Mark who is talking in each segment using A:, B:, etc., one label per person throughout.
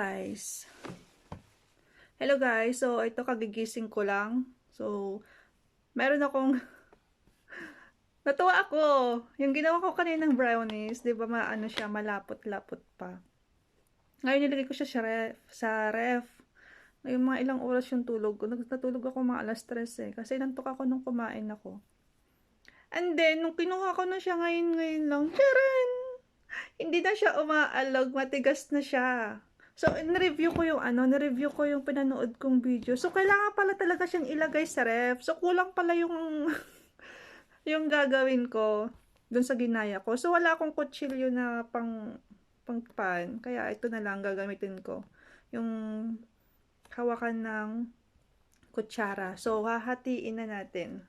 A: guys. Hello guys. So, ito kagigising ko lang. So, meron akong natuwa ako. Yung ginawa ko kaninang brownies, 'di ba maano siya, malapot-lapot pa. Ngayon nilagay ko siya sa ref. Ngayon mga ilang oras yung tulog ko. Natulog ako mga alas 3 kasi nantok ako nung kumain ako. And then, nung kinuha ko na siya ngayon lang, charan! Hindi na siya umaalog, matigas na siya. So, in-review ko yung pinanood kong video. So, kailangan pala talaga siyang ilagay sa ref. So, kulang pala yung yung gagawin ko dun sa ginaya ko. So, wala akong kutsilyo na pang pan. Kaya ito na lang gagamitin ko. Yung hawakan ng kutsara. So, hahatiin na natin.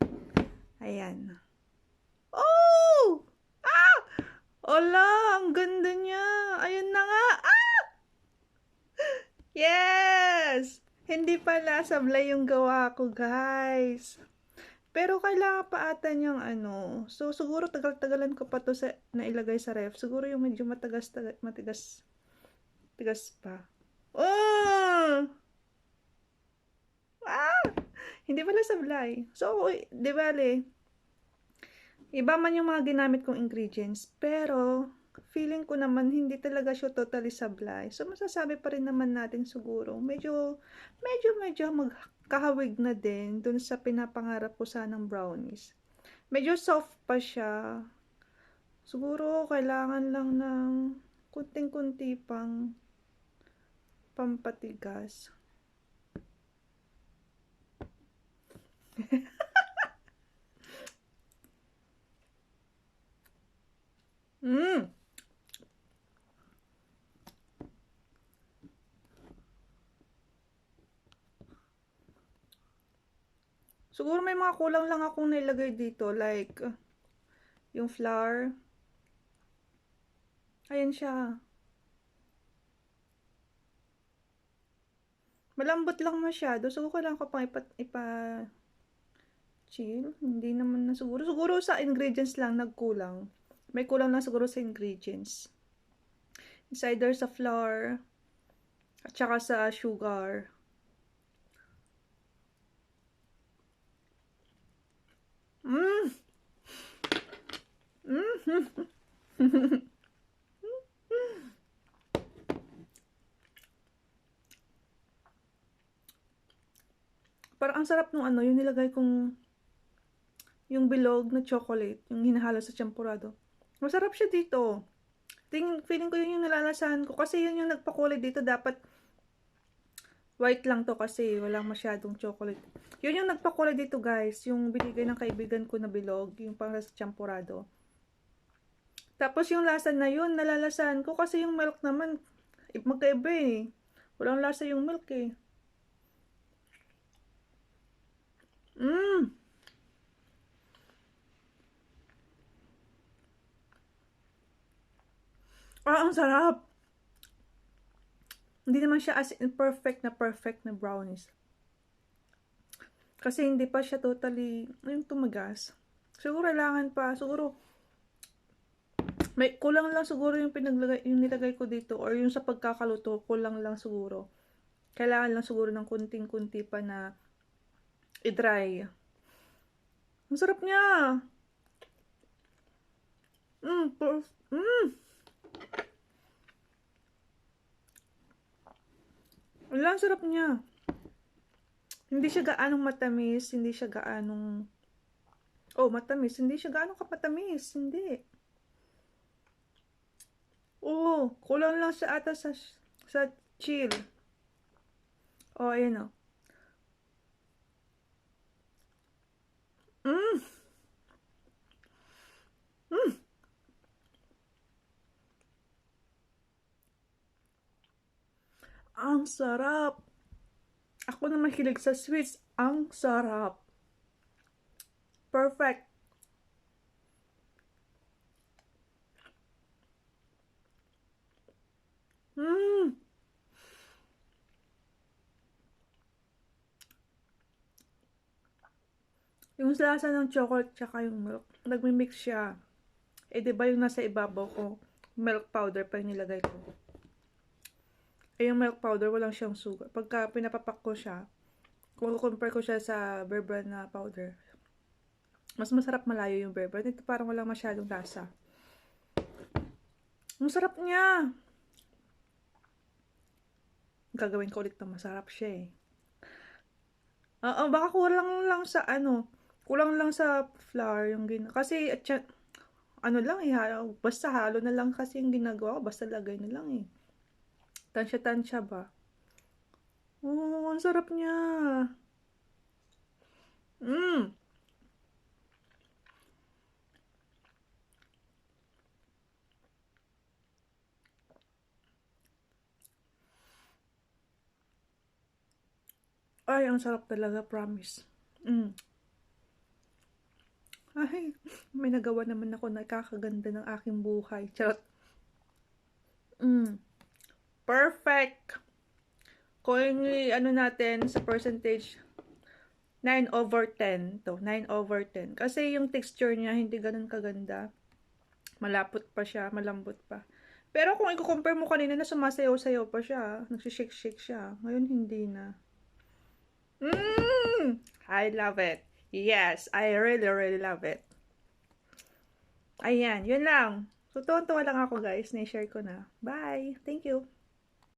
A: Ayan. Oh! Ah! Ala, ang ganda niya. Ayun na nga. Ah! Yes! Hindi pala sablay yung gawa ko, guys. Pero kailangan pa ata niyang ano. So, siguro tagal-tagalan ko pa to sa, nailagay sa ref. Siguro yung medyo matigas pa. Oh! Ah! Hindi pala sablay. So, di bale, iba man yung mga ginamit kong ingredients, pero feeling ko naman hindi talaga siya totally sablay. So masasabi pa rin naman natin siguro, medyo magkahawig na din dun sa pinapangarap ko sanang brownies. Medyo soft pa siya. Siguro kailangan lang ng kunting-kunti pang pampatigas. Mm. Siguro may mga kulang lang akong nilagay dito, like yung flour. Ayan siya. Malambot lang masyado. Siguro kailangan ko pang chill. Hindi naman na siguro. Siguro sa ingredients lang nagkulang. May kulang na siguro sa ingredients. It's either sa flour at saka sa sugar. Mm. Mm. Parang ang sarap nung ano, yung nilagay kong yung bilog na chocolate, yung hinahalo sa champurado. Masarap siya dito. Feeling ko yun yung nalalasahan ko kasi yun yung nagpakulay dito. Dapat white lang to kasi walang masyadong chocolate. Yun yung nagpakulay dito, guys. Yung binigay ng kaibigan ko na bilog, yung pang sa champurado. Tapos yung lasa na yun, nalalasahan ko kasi yung milk naman magkaiba eh. Walang lasa yung milk eh. Mmm. Ah, ang sarap. Hindi naman siya as in perfect na brownies. Kasi hindi pa siya totally, yung tumagas. Siguro kailangan pa, siguro, may kulang lang siguro yung nilagay ko dito or yung sa pagkakaluto, kulang lang siguro. Kailangan lang siguro ng kunting-kunti pa na i-dry. Ang sarap niya. Wala, ang sarap niya. Hindi siya gaanong matamis, hindi siya gaanong matamis, hindi siya gaanong kapatamis, hindi. Oo, kulang lang siya ata sa chill. Oh, ayan oh. Mm. Mm. Ang sarap. Ako na mahilig sa sweets. Ang sarap. Perfect. Mm. Yung lasa ng chocolate tsaka yung milk, nagmi-mix siya. Eh, di ba yung nasa ibabaw ko, milk powder pa yung nilagay ko. Eh, yung milk powder, walang siyang sugar. Pagka pinapapak ko siya, kung compare ko siya sa Bear Brand na powder, mas masarap malayo yung Bear Brand. Ito parang walang masyadong lasa. Ang sarap niya! Gagawin ko ulit na masarap siya eh. Oo, baka kulang lang sa kulang lang sa flour yung kasi ano lang eh, basta halo na lang kasi yung ginagawa ko, basta lagay na lang eh. Tansya-tansya ba? Oo, ang sarap niya. Mm. Ay, ang sarap talaga, promise. Mm. Ay, may nagawa naman ako na kakaganda ng aking buhay. Charot. Mm. Perfect! Kung ano natin sa percentage, 9/10 to. 9/10. Kasi yung texture niya hindi ganun kaganda. Malapot pa siya, malambot pa. Pero kung i-compare mo kanina na sumasayaw-sayaw pa siya, nagsishake-shake siya. Ngayon hindi na. I love it. Yes, I really, really love it. Ayan, yun lang. So, tuwan-tuwa lang ako guys. Na-share ko na. Bye! Thank you!